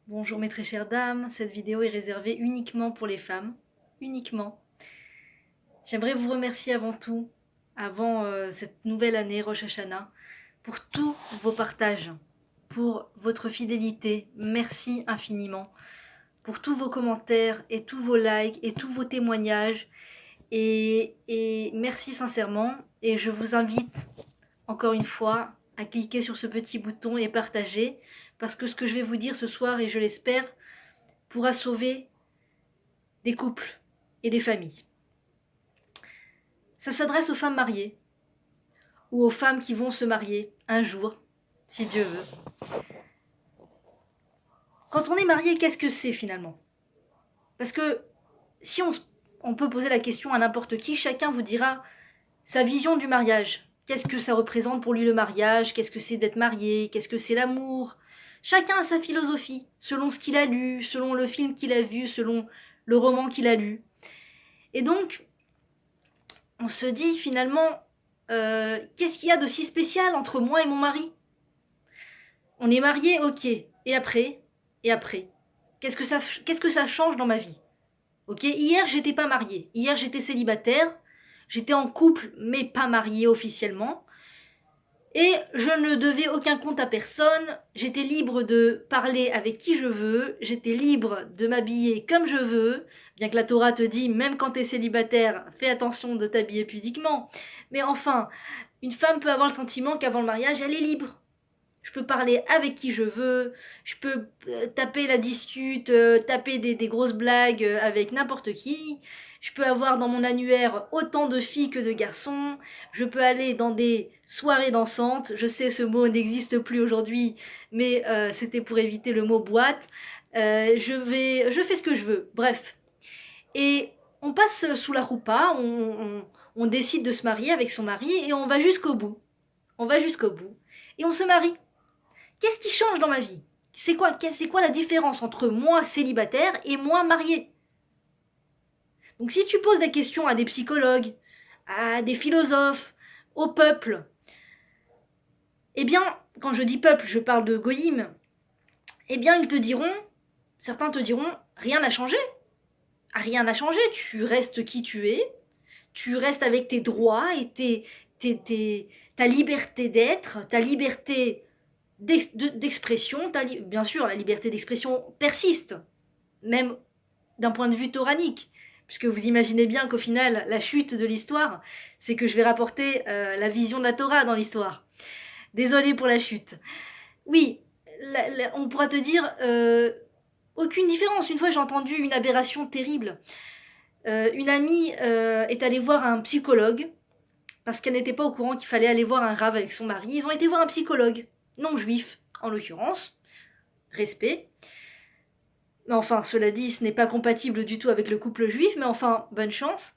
Bonjour mes très chères dames, cette vidéo est réservée uniquement pour les femmes, uniquement. J'aimerais vous remercier avant tout, avant cette nouvelle année Rosh Hashanah, pour tous vos partages, pour votre fidélité, merci infiniment, pour tous vos commentaires et tous vos likes et tous vos témoignages, et merci sincèrement, et je vous invite encore une fois à cliquer sur ce petit bouton et partager, parce que ce que je vais vous dire ce soir, et je l'espère, pourra sauver des couples et des familles. Ça s'adresse aux femmes mariées ou aux femmes qui vont se marier un jour, si Dieu veut. Quand on est marié, qu'est-ce que c'est finalement? Parce que si on peut poser la question à n'importe qui, chacun vous dira sa vision du mariage. Qu'est-ce que ça représente pour lui le mariage? Qu'est-ce que c'est d'être marié? Qu'est-ce que c'est l'amour? Chacun a sa philosophie, selon ce qu'il a lu, selon le film qu'il a vu, selon le roman qu'il a lu. Et donc, on se dit finalement, qu'est-ce qu'il y a de si spécial entre moi et mon mari? On est mariés, ok. Et après? Et après? Qu'est-ce que ça change dans ma vie? Ok, hier j'étais pas mariée, hier j'étais célibataire, j'étais en couple mais pas mariée officiellement. Et je ne devais aucun compte à personne, j'étais libre de parler avec qui je veux, j'étais libre de m'habiller comme je veux, bien que la Torah te dit, même quand tu es célibataire, fais attention de t'habiller pudiquement. Mais enfin, une femme peut avoir le sentiment qu'avant le mariage, elle est libre. Je peux parler avec qui je veux, je peux taper la discute, taper des grosses blagues avec n'importe qui. Je peux avoir dans mon annuaire autant de filles que de garçons. Je peux aller dans des soirées dansantes. Je sais, ce mot n'existe plus aujourd'hui, mais c'était pour éviter le mot boîte. Je fais ce que je veux. Bref. Et on passe sous la roupa, on décide de se marier avec son mari et on va jusqu'au bout. On va jusqu'au bout. Et on se marie. Qu'est-ce qui change dans ma vie? C'est quoi la différence entre moi célibataire et moi mariée? Donc si tu poses des questions à des psychologues, à des philosophes, au peuple, eh bien, quand je dis peuple, je parle de goïm, eh bien ils te diront, certains te diront, rien n'a changé. Rien n'a changé, tu restes qui tu es, tu restes avec tes droits et ta liberté d'être, ta liberté d'expression, bien sûr, la liberté d'expression persiste, même d'un point de vue toranique, puisque vous imaginez bien qu'au final, la chute de l'histoire, c'est que je vais rapporter la vision de la Torah dans l'histoire. Désolée pour la chute. Oui, on pourra te dire aucune différence. Une fois, j'ai entendu une aberration terrible. Une amie est allée voir un psychologue parce qu'elle n'était pas au courant qu'il fallait aller voir un rave avec son mari. Ils ont été voir un psychologue, non juif en l'occurrence, respect. Mais enfin, cela dit, ce n'est pas compatible du tout avec le couple juif, mais enfin, bonne chance.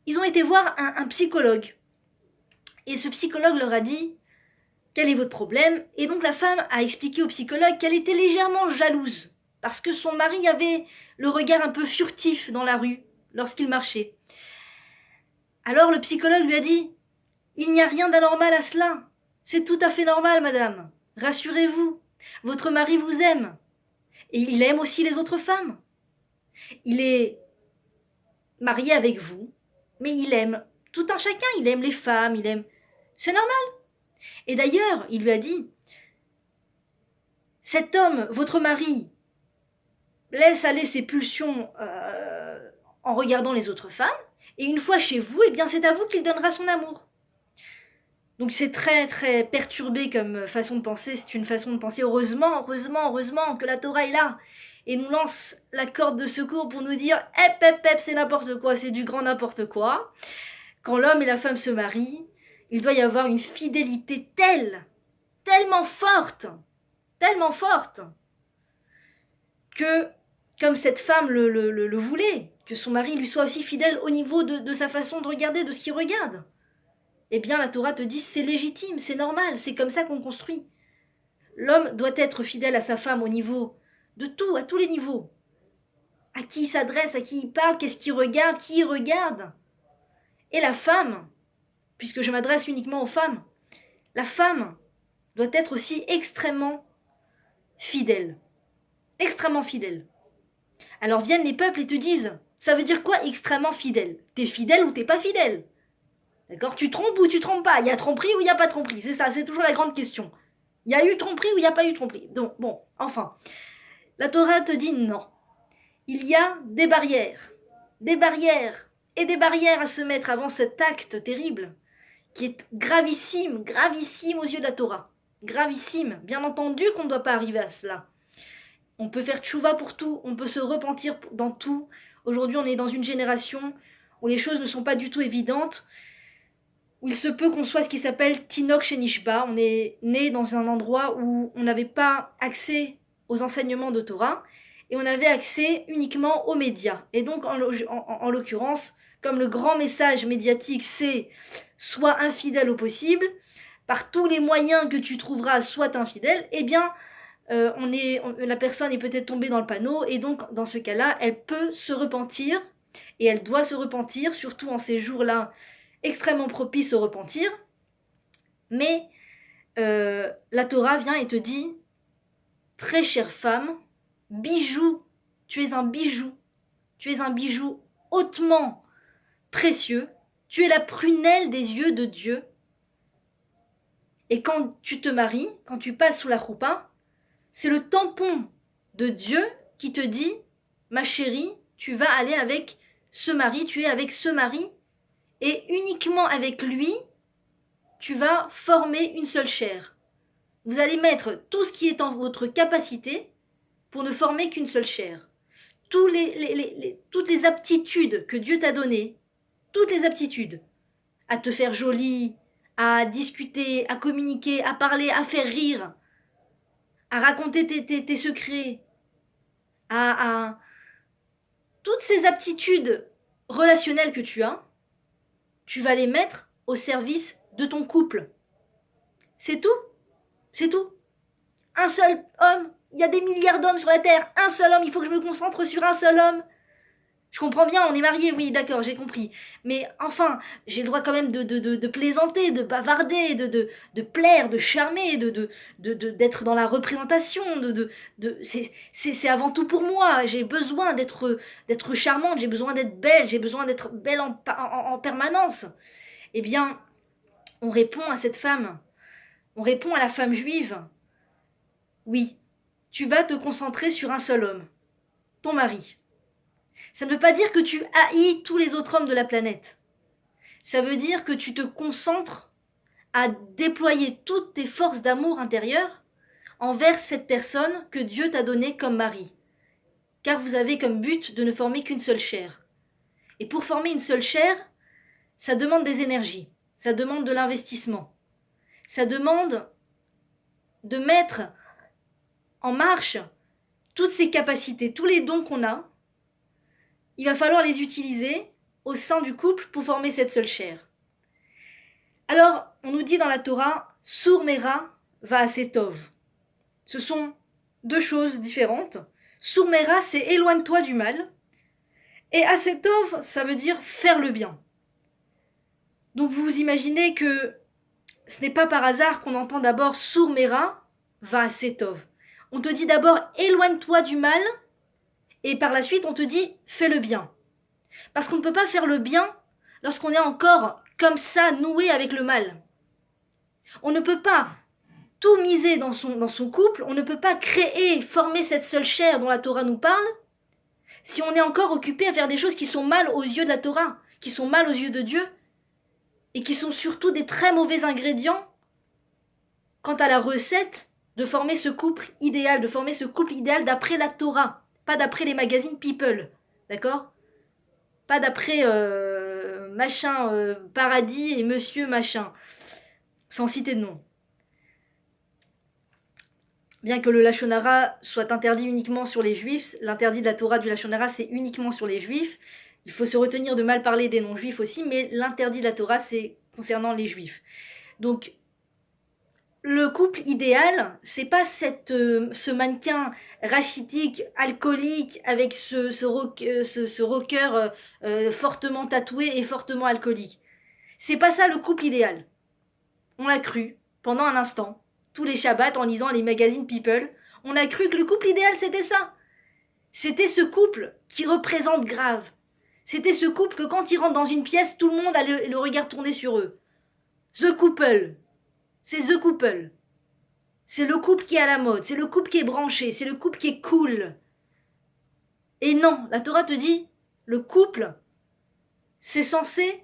Ils ont été voir un psychologue. Et ce psychologue leur a dit, quel est votre problème? Et donc la femme a expliqué au psychologue qu'elle était légèrement jalouse, parce que son mari avait le regard un peu furtif dans la rue, lorsqu'il marchait. Alors le psychologue lui a dit, il n'y a rien d'anormal à cela. C'est tout à fait normal, madame. Rassurez-vous, votre mari vous aime. Et il aime aussi les autres femmes. Il est marié avec vous, mais il aime tout un chacun. Il aime les femmes, il aime... C'est normal. Et d'ailleurs, il lui a dit, cet homme, votre mari, laisse aller ses pulsions en regardant les autres femmes, et une fois chez vous, eh bien c'est à vous qu'il donnera son amour. Donc c'est très très perturbé comme façon de penser, c'est une façon de penser. Heureusement que la Torah est là et nous lance la corde de secours pour nous dire c'est n'importe quoi, c'est du grand n'importe quoi. Quand l'homme et la femme se marient, il doit y avoir une fidélité tellement forte, que, comme cette femme le voulait, que son mari lui soit aussi fidèle au niveau de sa façon de regarder, de ce qu'il regarde. Eh bien, la Torah te dit, c'est légitime, c'est normal, c'est comme ça qu'on construit. L'homme doit être fidèle à sa femme au niveau de tout, à tous les niveaux. À qui il s'adresse, à qui il parle, qu'est-ce qu'il regarde, qui il regarde. Et la femme, puisque je m'adresse uniquement aux femmes, la femme doit être aussi extrêmement fidèle. extrêmement fidèle. Alors viennent les peuples et te disent, ça veut dire quoi extrêmement fidèle? T'es fidèle ou t'es pas fidèle? D'accord? Tu trompes ou tu trompes pas? Il y a tromperie ou il n'y a pas tromperie? C'est ça, c'est toujours la grande question. Il y a eu tromperie ou il n'y a pas eu tromperie? Donc, bon, enfin. La Torah te dit non. Il y a des barrières et des barrières à se mettre avant cet acte terrible qui est gravissime, gravissime aux yeux de la Torah. Gravissime. Bien entendu qu'on ne doit pas arriver à cela. On peut faire tchouva pour tout, on peut se repentir dans tout. Aujourd'hui, on est dans une génération où les choses ne sont pas du tout évidentes, où il se peut qu'on soit ce qui s'appelle Tinok Shenishba. On est né dans un endroit où on n'avait pas accès aux enseignements de Torah, et on avait accès uniquement aux médias. Et donc, en l'occurrence, comme le grand message médiatique, c'est « sois infidèle au possible », par tous les moyens que tu trouveras, sois infidèle, eh bien, la personne est peut-être tombée dans le panneau, et donc, dans ce cas-là, elle peut se repentir, et elle doit se repentir, surtout en ces jours-là extrêmement propices au repentir. Mais la Torah vient et te dit « Très chère femme, bijou, tu es un bijou hautement précieux, tu es la prunelle des yeux de Dieu. Et quand tu te maries, quand tu passes sous la choupa, c'est le tampon de Dieu qui te dit, ma chérie, tu vas aller avec ce mari, tu es avec ce mari, et uniquement avec lui, tu vas former une seule chair. Vous allez mettre tout ce qui est en votre capacité pour ne former qu'une seule chair. Toutes les aptitudes que Dieu t'a données, toutes les aptitudes, à te faire jolie, à discuter, à communiquer, à parler, à faire rire, à raconter tes secrets, à toutes ces aptitudes relationnelles que tu as, tu vas les mettre au service de ton couple. C'est tout. C'est tout. Un seul homme. Il y a des milliards d'hommes sur la Terre. Un seul homme. Il faut que je me concentre sur un seul homme. Je comprends bien, on est mariés. Oui, d'accord, j'ai compris. Mais enfin, j'ai le droit quand même de plaisanter, de bavarder, de plaire, de charmer, d'être dans la représentation. C'est avant tout pour moi. J'ai besoin d'être charmante. J'ai besoin d'être belle. J'ai besoin d'être belle en permanence. Eh bien, on répond à cette femme. On répond à la femme juive. Oui, tu vas te concentrer sur un seul homme, ton mari. Ça ne veut pas dire que tu haïs tous les autres hommes de la planète. Ça veut dire que tu te concentres à déployer toutes tes forces d'amour intérieur envers cette personne que Dieu t'a donnée comme mari. Car vous avez comme but de ne former qu'une seule chair. Et pour former une seule chair, ça demande des énergies, ça demande de l'investissement. Ça demande de mettre en marche toutes ces capacités, tous les dons qu'on a. Il va falloir les utiliser au sein du couple pour former cette seule chair. Alors, on nous dit dans la Torah, Sour Mera va à Setov. Ce sont deux choses différentes. Sour Mera, c'est éloigne-toi du mal. Et Asetov, ça veut dire faire le bien. Donc vous vous imaginez que ce n'est pas par hasard qu'on entend d'abord Sour Mera va à Setov. On te dit d'abord éloigne-toi du mal, et par la suite on te dit fais le bien. Parce qu'on ne peut pas faire le bien lorsqu'on est encore comme ça noué avec le mal. On ne peut pas tout miser dans son couple, on ne peut pas créer, former cette seule chair dont la Torah nous parle, si on est encore occupé à faire des choses qui sont mal aux yeux de la Torah, qui sont mal aux yeux de Dieu, et qui sont surtout des très mauvais ingrédients quant à la recette de former ce couple idéal, d'après la Torah, pas d'après les magazines People, d'accord? Pas d'après machin paradis et monsieur machin, sans citer de nom. Bien que le Lachon Hara soit interdit uniquement sur les juifs, l'interdit de la Torah du Lachon Hara, c'est uniquement sur les juifs. Il faut se retenir de mal parler des non-juifs aussi, mais l'interdit de la Torah, c'est concernant les juifs. Donc, le couple idéal, c'est pas ce mannequin rachitique, alcoolique, avec ce rocker fortement tatoué et fortement alcoolique. C'est pas ça le couple idéal. On l'a cru, pendant un instant, tous les Shabbats, en lisant les magazines People, On a cru que le couple idéal, c'était ça. C'était ce couple qui représente grave. C'était ce couple que quand ils rentrent dans une pièce, tout le monde a le regard tourné sur eux. The couple. C'est the couple. C'est le couple qui est à la mode. C'est le couple qui est branché. C'est le couple qui est cool. Et non, la Torah te dit, le couple, c'est censé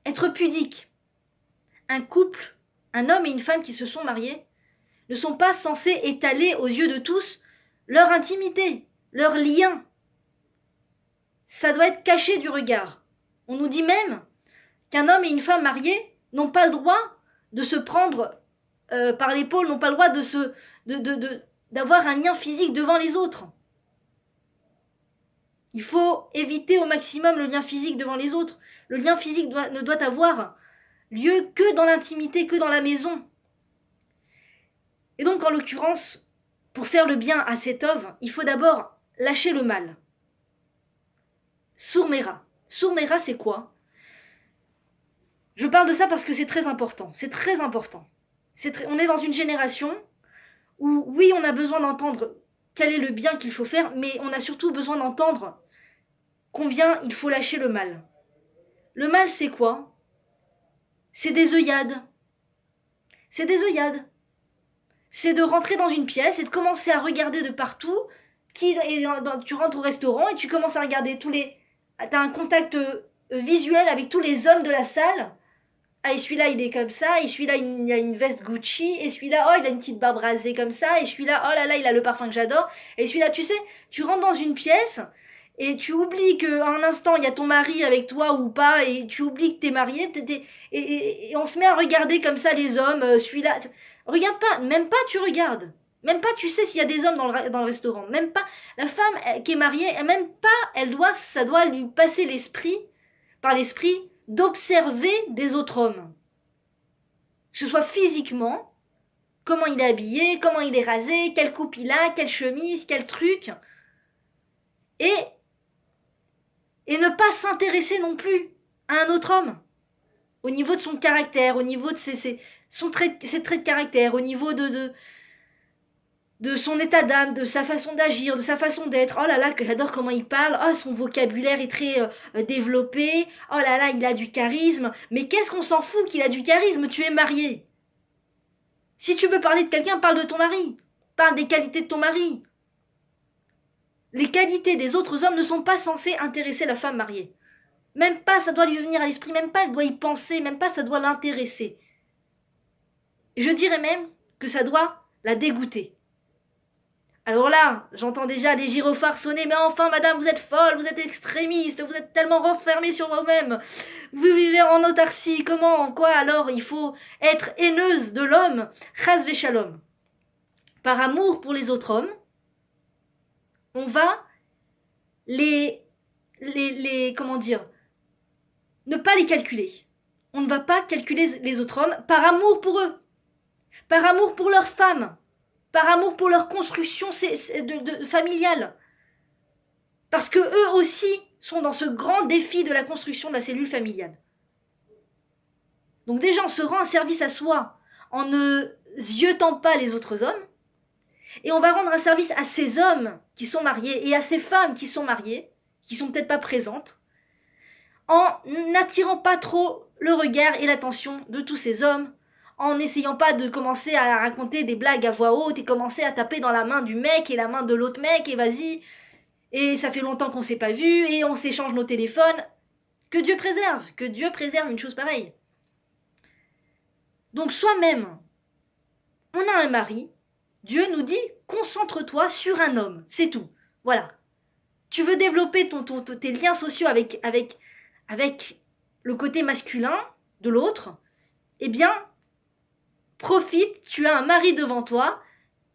être pudique. Un couple, un homme et une femme qui se sont mariés, ne sont pas censés étaler aux yeux de tous leur intimité, leur lien. Ça doit être caché du regard. On nous dit même qu'un homme et une femme mariés n'ont pas le droit de se prendre par l'épaule, n'ont pas le droit d'avoir un lien physique devant les autres. Il faut éviter au maximum le lien physique devant les autres. Le lien physique ne doit avoir lieu que dans l'intimité, que dans la maison. Et donc, en l'occurrence, pour faire le bien à cet œuvre, il faut d'abord lâcher le mal. Sourmera. Sourmera, c'est quoi? Je parle de ça parce que c'est très important. C'est très important. On est dans une génération où, oui, on a besoin d'entendre quel est le bien qu'il faut faire, mais on a surtout besoin d'entendre combien il faut lâcher le mal. Le mal, c'est quoi? C'est des œillades. C'est des œillades. C'est de rentrer dans une pièce et de commencer à regarder de partout. Tu rentres au restaurant et tu commences à regarder tous les... Tu as un contact visuel avec tous les hommes de la salle. Ah, et celui-là, il est comme ça. Et celui-là, il a une veste Gucci. Et celui-là, oh, il a une petite barbe rasée comme ça. Et celui-là, oh là là, il a le parfum que j'adore. Et celui-là, tu sais, tu rentres dans une pièce et tu oublies qu'à un instant, il y a ton mari avec toi ou pas. Et tu oublies que t'es marié. Et on se met à regarder comme ça les hommes. Celui-là... Regarde pas, même pas tu regardes. Même pas tu sais s'il y a des hommes dans le restaurant. Même pas. La femme qui est mariée, même pas, ça doit lui passer par l'esprit, d'observer des autres hommes. Que ce soit physiquement, comment il est habillé, comment il est rasé, quelle coupe il a, quelle chemise, quel truc. Et ne pas s'intéresser non plus à un autre homme. Au niveau de son caractère, au niveau de ses traits de caractère, au niveau de son état d'âme, de sa façon d'agir, de sa façon d'être. Oh là là, que j'adore comment il parle. Oh, son vocabulaire est très développé. Oh là là, il a du charisme. Mais qu'est-ce qu'on s'en fout qu'il a du charisme? Tu es marié. Si tu veux parler de quelqu'un, parle de ton mari. Parle des qualités de ton mari. Les qualités des autres hommes ne sont pas censées intéresser la femme mariée. Même pas, ça doit lui venir à l'esprit. Même pas, elle doit y penser. Même pas, ça doit l'intéresser. Je dirais même que ça doit la dégoûter. Alors là, j'entends déjà les gyrophares sonner, mais enfin, madame, vous êtes folle, vous êtes extrémiste, vous êtes tellement renfermée sur vous-même, vous vivez en autarcie, comment, quoi, alors il faut être haineuse de l'homme, chas v'shalom. Par amour pour les autres hommes, on va comment dire, ne pas les calculer. On ne va pas calculer les autres hommes par amour pour eux, par amour pour leurs femmes, par amour pour leur construction familiale. Parce que eux aussi sont dans ce grand défi de la construction de la cellule familiale. Donc déjà, on se rend un service à soi en ne ziotant pas les autres hommes. Et on va rendre un service à ces hommes qui sont mariés et à ces femmes qui sont mariées, qui sont peut-être pas présentes, en n'attirant pas trop le regard et l'attention de tous ces hommes, en n'essayant pas de commencer à raconter des blagues à voix haute et commencer à taper dans la main du mec et la main de l'autre mec et vas-y, et ça fait longtemps qu'on s'est pas vu et on s'échange nos téléphones. Que Dieu préserve une chose pareille. Donc soi-même, on a un mari, Dieu nous dit concentre-toi sur un homme, c'est tout. Voilà. Tu veux développer tes liens sociaux avec le côté masculin de l'autre, eh bien, profite, tu as un mari devant toi,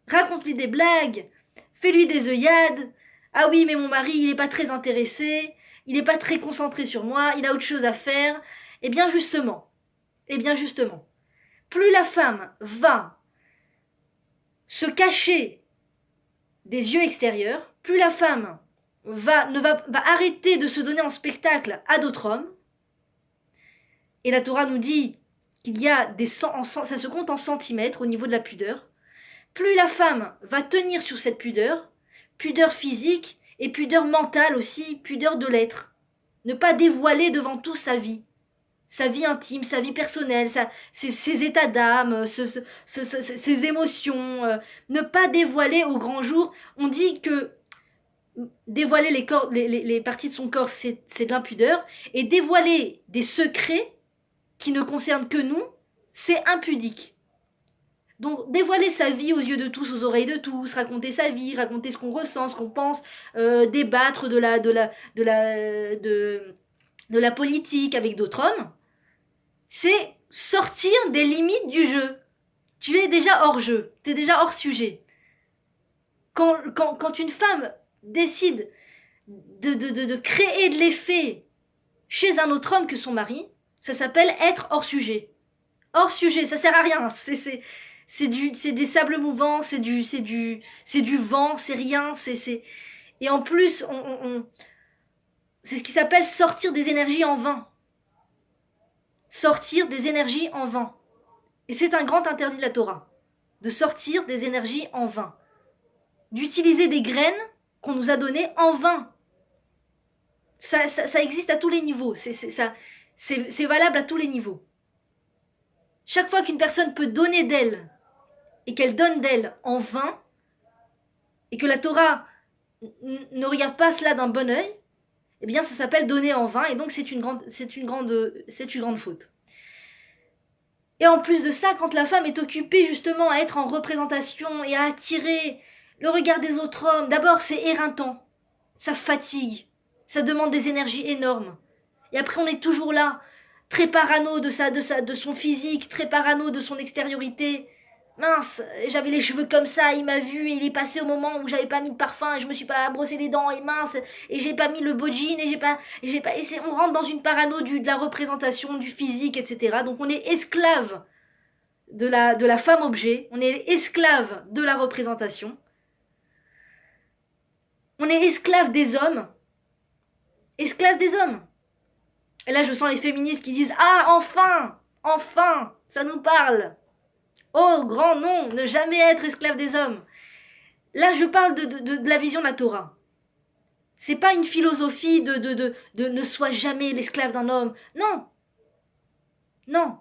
raconte-lui des blagues, fais-lui des œillades. Ah oui, mais mon mari, il n'est pas très intéressé, il n'est pas très concentré sur moi, il a autre chose à faire. Eh bien justement, plus la femme va se cacher des yeux extérieurs, plus la femme va arrêter de se donner en spectacle à d'autres hommes. Et la Torah nous dit qu'il y a ça se compte en centimètres au niveau de la pudeur. plus la femme va tenir sur cette pudeur physique et pudeur mentale aussi, pudeur de l'être. Ne pas dévoiler devant tout sa vie intime, sa vie personnelle, ses états d'âme, ses émotions, ne pas dévoiler au grand jour. On dit que dévoiler les parties de son corps, c'est de l'impudeur, et dévoiler des secrets qui ne concernent que nous, c'est impudique. Donc dévoiler sa vie aux yeux de tous, aux oreilles de tous, raconter sa vie, raconter ce qu'on ressent, ce qu'on pense, débattre de la politique avec d'autres hommes, c'est sortir des limites du jeu. Tu es déjà hors jeu, tu es déjà hors sujet. Quand une femme décide de créer de l'effet chez un autre homme que son mari, ça s'appelle être hors sujet. Hors sujet, ça sert à rien. C'est des sables mouvants, c'est du vent, c'est rien. Et en plus, c'est ce qui s'appelle sortir des énergies en vain. Sortir des énergies en vain. Et c'est un grand interdit de la Torah, de sortir des énergies en vain. D'utiliser des graines qu'on nous a données en vain. Ça existe à tous les niveaux. C'est valable à tous les niveaux. Chaque fois qu'une personne peut donner d'elle, et qu'elle donne d'elle en vain, et que la Torah ne regarde pas cela d'un bon œil, eh bien ça s'appelle donner en vain, et donc c'est une grande faute. Et en plus de ça, quand la femme est occupée justement à être en représentation et à attirer le regard des autres hommes, d'abord c'est éreintant, ça fatigue, ça demande des énergies énormes. Et après on est toujours là, très parano de son physique, très parano de son extériorité. Mince, j'avais les cheveux comme ça, il m'a vu, et il est passé au moment où j'avais pas mis de parfum, et je me suis pas brossé les dents, et mince, et j'ai pas mis le beau jean, on rentre dans une parano de la représentation, du physique, etc. Donc on est esclave de la femme objet, on est esclave de la représentation, on est esclave des hommes, Et là je sens les féministes qui disent « Ah, enfin, ça nous parle !» Oh, grand non, ne jamais être esclave des hommes. Là, je parle de la vision de la Torah. C'est pas une philosophie de ne sois jamais l'esclave d'un homme. Non. Non.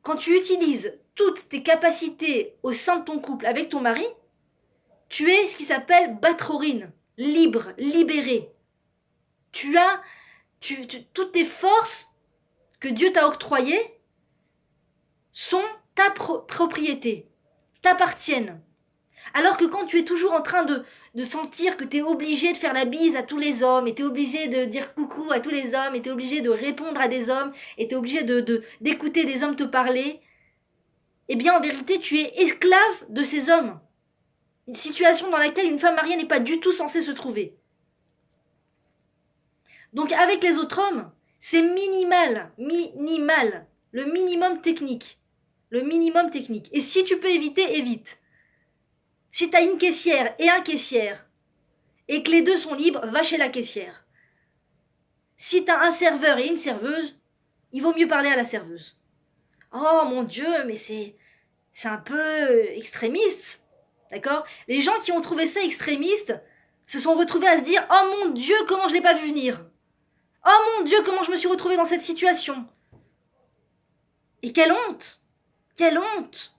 Quand tu utilises toutes tes capacités au sein de ton couple avec ton mari, tu es ce qui s'appelle batrorine, libre, libéré. Tu as toutes tes forces que Dieu t'a octroyées sont ta propriété, t'appartiennent. Alors que quand tu es toujours en train de sentir que tu es obligé de faire la bise à tous les hommes, et tu es obligé de dire coucou à tous les hommes, et tu es obligé de répondre à des hommes, et tu es obligé d'écouter des hommes te parler, eh bien en vérité tu es esclave de ces hommes. Une situation dans laquelle une femme mariée n'est pas du tout censée se trouver. Donc avec les autres hommes, c'est minimal, le minimum technique. Et si tu peux éviter, évite. Si tu as une caissière et un caissière, et que les deux sont libres, va chez la caissière. Si tu as un serveur et une serveuse, il vaut mieux parler à la serveuse. Oh mon Dieu, mais c'est un peu extrémiste. D'accord ? Les gens qui ont trouvé ça extrémiste se sont retrouvés à se dire « Oh mon Dieu, comment je l'ai pas vu venir ! Oh mon Dieu, comment je me suis retrouvée dans cette situation !» Et quelle honte ! Quelle honte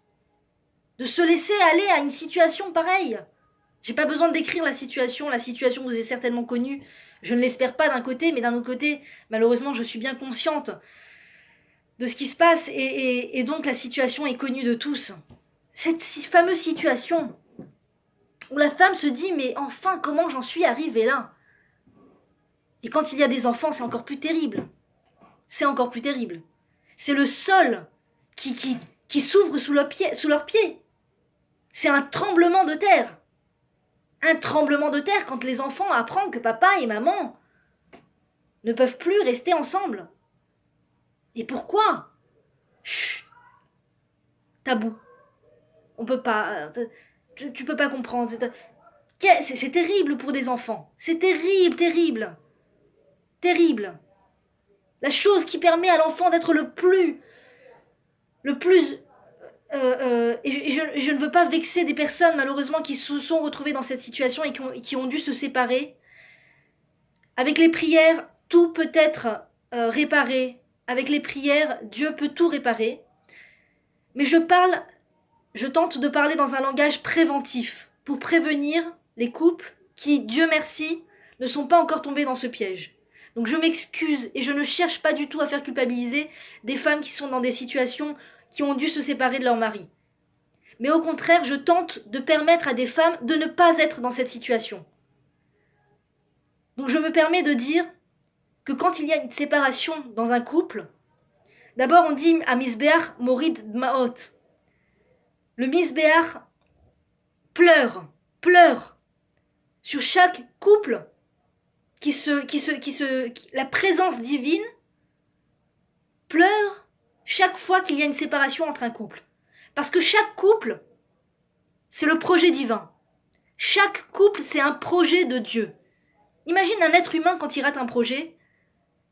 de se laisser aller à une situation pareille. J'ai pas besoin de décrire la situation vous est certainement connue. Je ne l'espère pas d'un côté, mais d'un autre côté, malheureusement, je suis bien consciente de ce qui se passe et donc la situation est connue de tous. Cette fameuse situation où la femme se dit « Mais enfin, comment j'en suis arrivée là ?» Et quand il y a des enfants, c'est encore plus terrible. C'est encore plus terrible. C'est le sol qui s'ouvre sous leurs pieds. C'est un tremblement de terre. Un tremblement de terre quand les enfants apprennent que papa et maman ne peuvent plus rester ensemble. Et pourquoi ? Chut. Tabou. On peut pas... Tu peux pas comprendre. C'est terrible pour des enfants. C'est terrible, terrible. Terrible. La chose qui permet à l'enfant d'être le plus je ne veux pas vexer des personnes malheureusement qui se sont retrouvées dans cette situation et qui ont dû se séparer. Avec les prières, tout peut être réparé. Avec les prières, Dieu peut tout réparer. Mais je tente de parler dans un langage préventif pour prévenir les couples qui, Dieu merci, ne sont pas encore tombés dans ce piège. Donc je m'excuse et je ne cherche pas du tout à faire culpabiliser des femmes qui sont dans des situations qui ont dû se séparer de leur mari. Mais au contraire, je tente de permettre à des femmes de ne pas être dans cette situation. Donc je me permets de dire que quand il y a une séparation dans un couple, d'abord on dit à Misbéach Morid Dmaot. Le Misbéach pleure sur chaque couple la présence divine pleure chaque fois qu'il y a une séparation entre un couple. Parce que chaque couple, c'est le projet divin. Chaque couple, c'est un projet de Dieu. Imagine un être humain quand il rate un projet.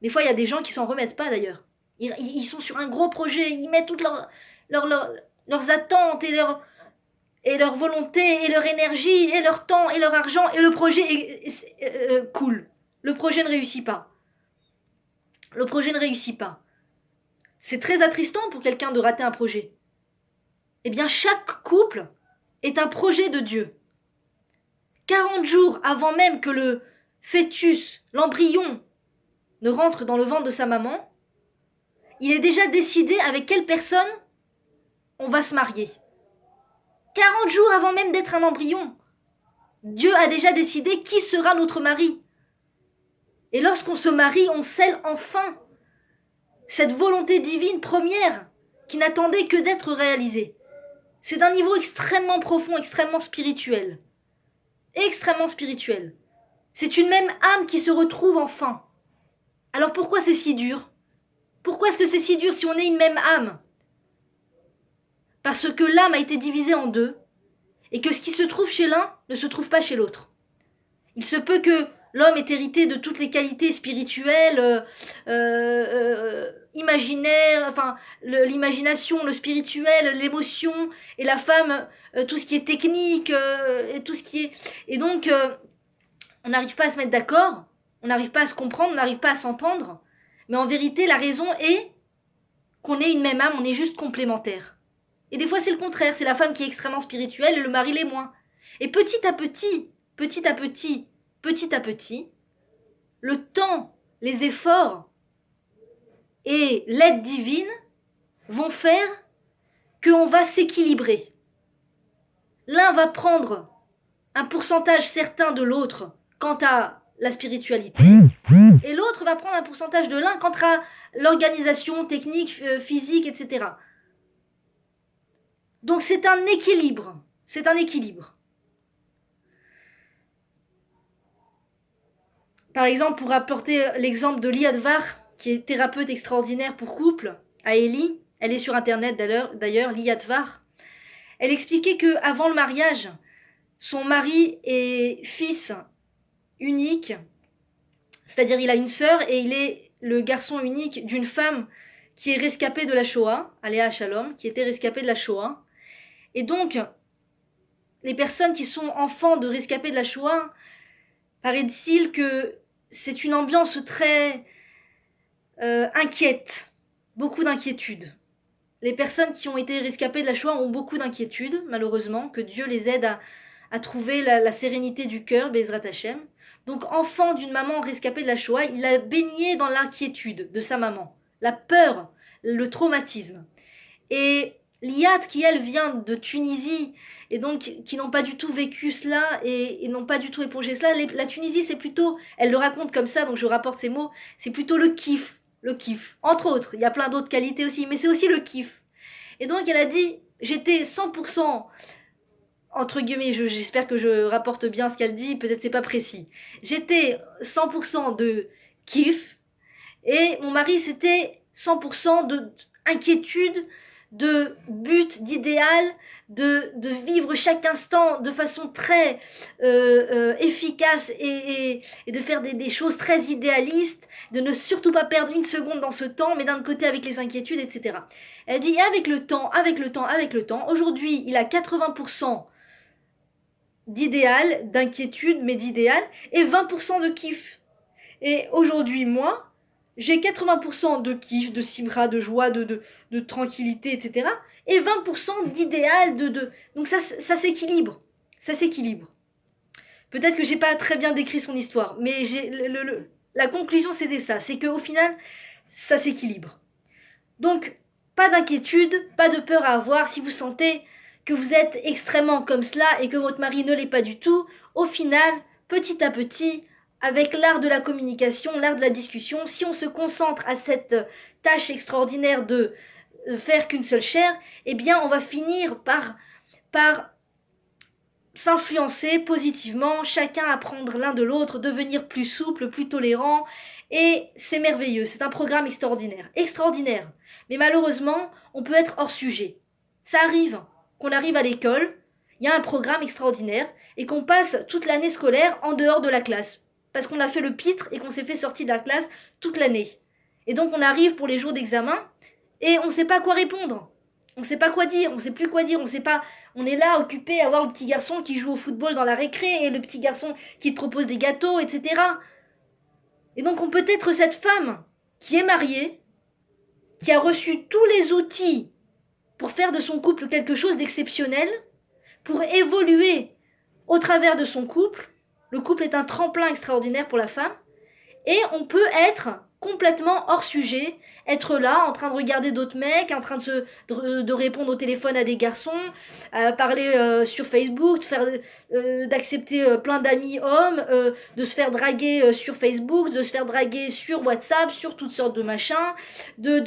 Des fois, il y a des gens qui s'en remettent pas d'ailleurs. Ils sont sur un gros projet, ils mettent toutes leurs attentes et leur volonté et leur énergie et leur temps et leur argent et le projet coule. Le projet ne réussit pas. Le projet ne réussit pas. C'est très attristant pour quelqu'un de rater un projet. Eh bien, chaque couple est un projet de Dieu. 40 jours avant même que le fœtus, l'embryon, ne rentre dans le ventre de sa maman, il est déjà décidé avec quelle personne on va se marier. 40 jours avant même d'être un embryon, Dieu a déjà décidé qui sera notre mari. Et lorsqu'on se marie, on scelle enfin cette volonté divine première qui n'attendait que d'être réalisée. C'est d'un niveau extrêmement profond, extrêmement spirituel. Extrêmement spirituel. C'est une même âme qui se retrouve enfin. Alors pourquoi c'est si dur? Pourquoi est-ce que c'est si dur si on est une même âme? Parce que l'âme a été divisée en deux, et que ce qui se trouve chez l'un ne se trouve pas chez l'autre. Il se peut que l'homme ait hérité de toutes les qualités spirituelles, imaginaires, enfin l'imagination, le spirituel, l'émotion, et la femme, tout ce qui est technique, et tout ce qui est... Et donc, on n'arrive pas à se mettre d'accord, on n'arrive pas à se comprendre, on n'arrive pas à s'entendre, mais en vérité, la raison est qu'on est une même âme, on est juste complémentaires. Et des fois, c'est le contraire, c'est la femme qui est extrêmement spirituelle et le mari l'est moins. Et petit à petit, le temps, les efforts et l'aide divine vont faire qu'on va s'équilibrer. L'un va prendre un pourcentage certain de l'autre quant à la spiritualité, et l'autre va prendre un pourcentage de l'un quant à l'organisation technique, physique, etc. Donc c'est un équilibre. C'est un équilibre. Par exemple, pour apporter l'exemple de Li Advar, qui est thérapeute extraordinaire pour couple, à Eli, elle est sur internet d'ailleurs, Li Advar, elle expliquait qu'avant le mariage, son mari est fils unique, c'est-à-dire il a une sœur et il est le garçon unique d'une femme qui est rescapée de la Shoah, Aléa Shalom, qui était rescapée de la Shoah. Et donc, les personnes qui sont enfants de rescapés de la Shoah, paraît-il que c'est une ambiance très inquiète, beaucoup d'inquiétude. Les personnes qui ont été rescapées de la Shoah ont beaucoup d'inquiétude, malheureusement, que Dieu les aide à trouver la sérénité du cœur, Bezrat Hashem. Donc, enfant d'une maman rescapée de la Shoah, il a baigné dans l'inquiétude de sa maman, la peur, le traumatisme. Et Liat, qui elle vient de Tunisie, et donc qui n'ont pas du tout vécu cela, et n'ont pas du tout épongé cela, la Tunisie c'est plutôt, elle le raconte comme ça, donc je rapporte ces mots, c'est plutôt le kiff, entre autres, il y a plein d'autres qualités aussi, mais c'est aussi le kiff. Et donc elle a dit, j'étais 100%, entre guillemets, j'espère que je rapporte bien ce qu'elle dit, peut-être c'est pas précis, j'étais 100% de kiff, et mon mari c'était 100% de inquiétude, de but, d'idéal, de vivre chaque instant de façon très efficace et de faire des choses très idéalistes, de ne surtout pas perdre une seconde dans ce temps, mais d'un côté avec les inquiétudes, etc. Elle dit avec le temps, aujourd'hui il a 80% d'idéal, d'inquiétude, mais d'idéal, et 20% de kiff. Et aujourd'hui, moi, j'ai 80% de kiff, de simra, de joie, de tranquillité, etc. Et 20% d'idéal, Donc ça s'équilibre. Ça s'équilibre. Peut-être que j'ai pas très bien décrit son histoire, mais la conclusion c'était ça. C'est qu'au final, ça s'équilibre. Donc, pas d'inquiétude, pas de peur à avoir si vous sentez que vous êtes extrêmement comme cela et que votre mari ne l'est pas du tout. Au final, petit à petit, avec l'art de la communication, l'art de la discussion, si on se concentre à cette tâche extraordinaire de faire qu'une seule chair, eh bien on va finir par s'influencer positivement, chacun apprendre l'un de l'autre, devenir plus souple, plus tolérant, et c'est merveilleux, c'est un programme extraordinaire, extraordinaire. Mais malheureusement, on peut être hors sujet. Ça arrive qu'on arrive à l'école, il y a un programme extraordinaire, et qu'on passe toute l'année scolaire en dehors de la classe, parce qu'on a fait le pitre et qu'on s'est fait sortir de la classe toute l'année. Et donc on arrive pour les jours d'examen, et on ne sait pas quoi répondre. On ne sait pas quoi dire, on ne sait plus quoi dire, on est là occupé à voir le petit garçon qui joue au football dans la récré et le petit garçon qui te propose des gâteaux, etc. Et donc on peut être cette femme qui est mariée, qui a reçu tous les outils pour faire de son couple quelque chose d'exceptionnel, pour évoluer au travers de son couple. Le couple est un tremplin extraordinaire pour la femme, et on peut être complètement hors sujet, être là en train de regarder d'autres mecs, en train de répondre au téléphone à des garçons, parler sur Facebook, d'accepter plein d'amis hommes, de se faire draguer sur Facebook, de se faire draguer sur WhatsApp, sur toutes sortes de machins, de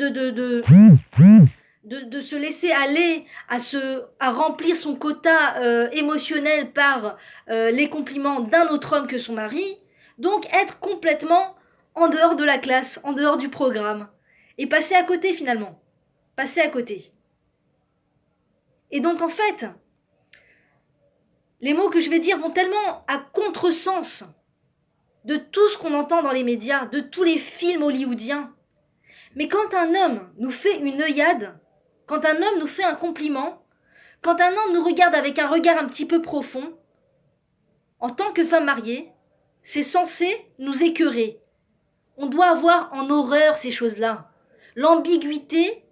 se laisser aller à remplir son quota émotionnel par les compliments d'un autre homme que son mari. Donc être complètement en dehors de la classe, en dehors du programme. Et passer à côté finalement. Passer à côté. Et donc en fait, les mots que je vais dire vont tellement à contresens de tout ce qu'on entend dans les médias, de tous les films hollywoodiens. Mais quand un homme nous fait une œillade, quand un homme nous fait un compliment, quand un homme nous regarde avec un regard un petit peu profond, en tant que femme mariée, c'est censé nous écœurer. On doit avoir en horreur ces choses-là. L'ambiguïté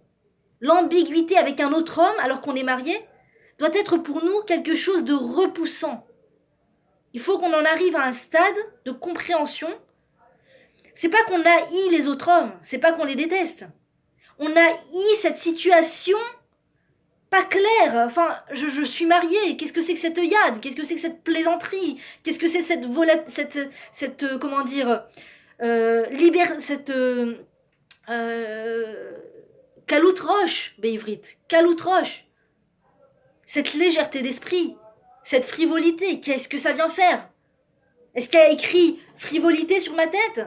avec un autre homme alors qu'on est marié, doit être pour nous quelque chose de repoussant. Il faut qu'on en arrive à un stade de compréhension. C'est pas qu'on haït les autres hommes, c'est pas qu'on les déteste. On haït cette situation pas claire. Enfin, je suis mariée, qu'est-ce que c'est que cette œillade? Qu'est-ce que c'est que cette plaisanterie? Qu'est-ce que c'est cette comment dire, caloute roche, béivrit, caloute roche. Cette légèreté d'esprit, cette frivolité, qu'est-ce que ça vient faire? Est-ce qu'il y a écrit frivolité sur ma tête?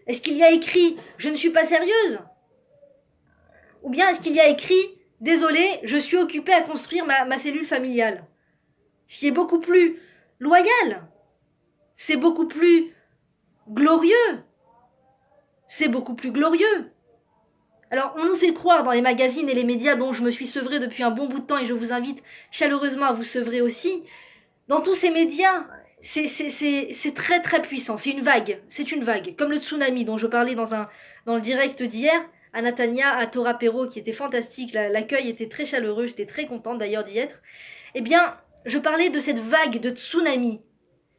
Est-ce qu'il y a écrit je ne suis pas sérieuse? Ou bien est-ce qu'il y a écrit désolé, je suis occupée à construire ma cellule familiale? Ce qui est beaucoup plus loyal, c'est beaucoup plus glorieux. C'est beaucoup plus glorieux. Alors, on nous fait croire dans les magazines et les médias dont je me suis sevrée depuis un bon bout de temps et je vous invite chaleureusement à vous sevrer aussi. Dans tous ces médias, c'est très très puissant. C'est une vague. Comme le tsunami dont je parlais dans le direct d'hier à Natania, à Torah Perro, qui était fantastique. L'accueil était très chaleureux. J'étais très contente d'ailleurs d'y être. Eh bien, je parlais de cette vague de tsunami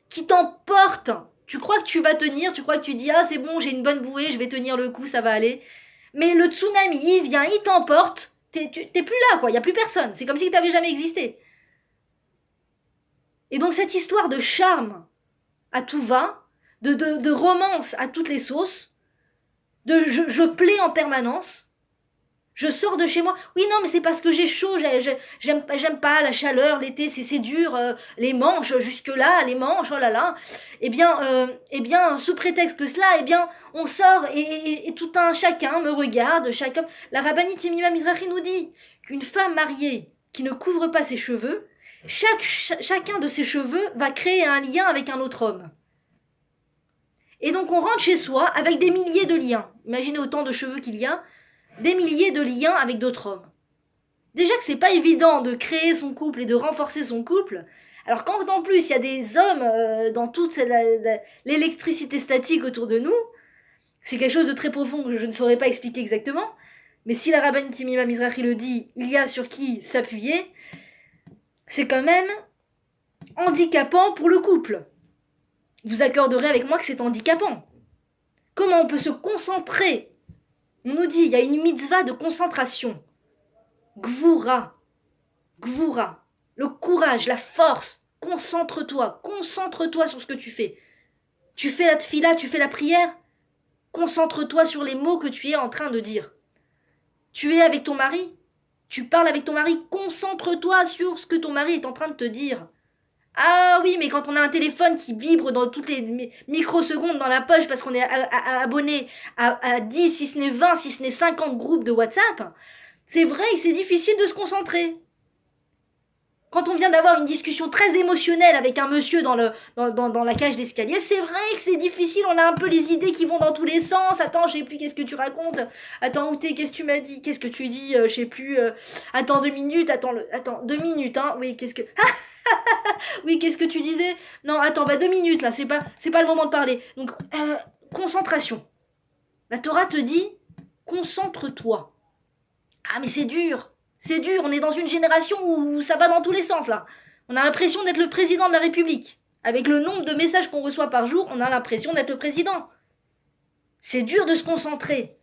qui t'emporte. Tu crois que tu vas tenir, tu crois que tu dis « Ah, c'est bon, j'ai une bonne bouée, je vais tenir le coup, ça va aller. » Mais le tsunami, il vient, il t'emporte, t'es plus là, quoi, il n'y a plus personne. C'est comme si tu n'avais jamais existé. Et donc cette histoire de charme à tout va, de romance à toutes les sauces, je plais en permanence, je sors de chez moi. Oui, non, mais c'est parce que j'ai chaud, j'aime pas la chaleur, l'été, c'est dur, les manches, jusque-là, les manches, oh là là. Eh bien, sous prétexte que cela, eh bien, on sort et tout un chacun me regarde, chacun. La rabbinite Yemima Mizrahi nous dit, qu'une femme mariée qui ne couvre pas ses cheveux, chacun de ses cheveux va créer un lien avec un autre homme. Et donc on rentre chez soi avec des milliers de liens. Imaginez autant de cheveux qu'il y a, des milliers de liens avec d'autres hommes. Déjà que c'est pas évident de créer son couple et de renforcer son couple, alors quand en plus il y a des hommes dans toute l'électricité statique autour de nous, c'est quelque chose de très profond que je ne saurais pas expliquer exactement, mais si la rabbinite Yemima Mizrahi le dit, il y a sur qui s'appuyer, c'est quand même handicapant pour le couple. Vous accorderez avec moi que c'est handicapant. Comment on peut se concentrer? On nous dit, il y a une mitzvah de concentration. Gvura. Gvura. Le courage, la force. Concentre-toi. Concentre-toi sur ce que tu fais. Tu fais la tfila, tu fais la prière. Concentre-toi sur les mots que tu es en train de dire. Tu es avec ton mari. Tu parles avec ton mari. Concentre-toi sur ce que ton mari est en train de te dire. Ah oui, mais quand on a un téléphone qui vibre dans toutes les microsecondes dans la poche parce qu'on est abonné à 10, si ce n'est 20, si ce n'est 50 groupes de WhatsApp, c'est vrai que c'est difficile de se concentrer. Quand on vient d'avoir une discussion très émotionnelle avec un monsieur dans la cage d'escalier, c'est vrai que c'est difficile, on a un peu les idées qui vont dans tous les sens. Attends, je sais plus, qu'est-ce que tu racontes? Attends, où t'es? Qu'est-ce que tu m'as dit? Qu'est-ce que tu dis? Je sais plus. Attends 2 minutes, attends 2 minutes, hein. Oui, qu'est-ce que... oui, qu'est-ce que tu disais? Non, attends, 2 minutes là, c'est pas le moment de parler. Donc, concentration. La Torah te dit, concentre-toi. Ah, mais c'est dur, on est dans une génération où ça va dans tous les sens là. On a l'impression d'être le président de la République. Avec le nombre de messages qu'on reçoit par jour, on a l'impression d'être le président. C'est dur de se concentrer.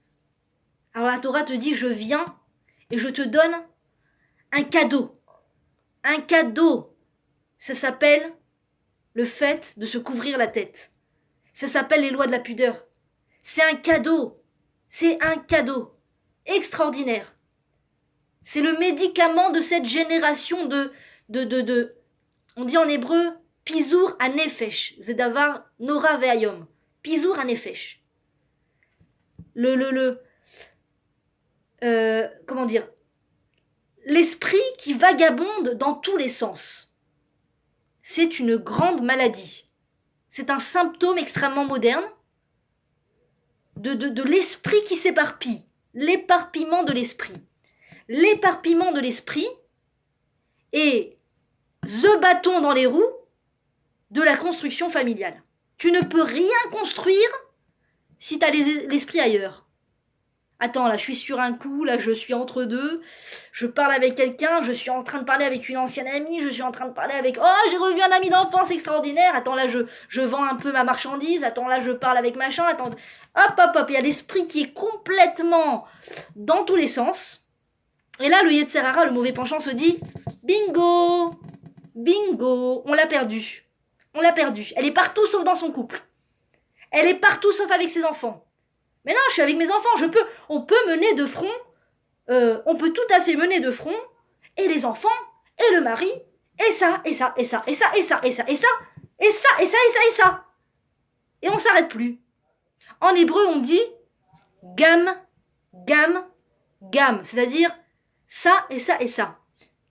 Alors la Torah te dit, je viens et je te donne un cadeau. Un cadeau. Ça s'appelle le fait de se couvrir la tête. Ça s'appelle les lois de la pudeur. C'est un cadeau. C'est un cadeau extraordinaire. C'est le médicament de cette génération on dit en hébreu, Pizur hanefesh. Zedavar nora ve'ayom. Pizur hanefesh. Comment dire? L'esprit qui vagabonde dans tous les sens. C'est une grande maladie. C'est un symptôme extrêmement moderne de l'esprit qui s'éparpille. L'éparpillement de l'esprit. L'éparpillement de l'esprit est the bâton dans les roues de la construction familiale. Tu ne peux rien construire si tu as l'esprit ailleurs. Attends, là, je suis sur un coup, là, je suis entre deux, je parle avec quelqu'un, je suis en train de parler avec une ancienne amie, je suis en train de parler avec... Oh, j'ai revu un ami d'enfance extraordinaire, attends, là, je vends un peu ma marchandise, attends, là, je parle avec machin, attends... Hop, il y a l'esprit qui est complètement dans tous les sens. Et là, le Yetzer Hara, le mauvais penchant, se dit « Bingo! Bingo! On l'a perdue. On l'a perdue. Elle est partout sauf dans son couple. Elle est partout sauf avec ses enfants. Mais non, je suis avec mes enfants. On peut mener de front. On peut tout à fait mener de front. Et les enfants, et le mari, et ça, et ça, et ça, et ça, et ça, et ça, et ça, et ça, et ça, et ça, et ça. Et on s'arrête plus. En hébreu, on dit gam, gam, gam. C'est-à-dire ça et ça et ça.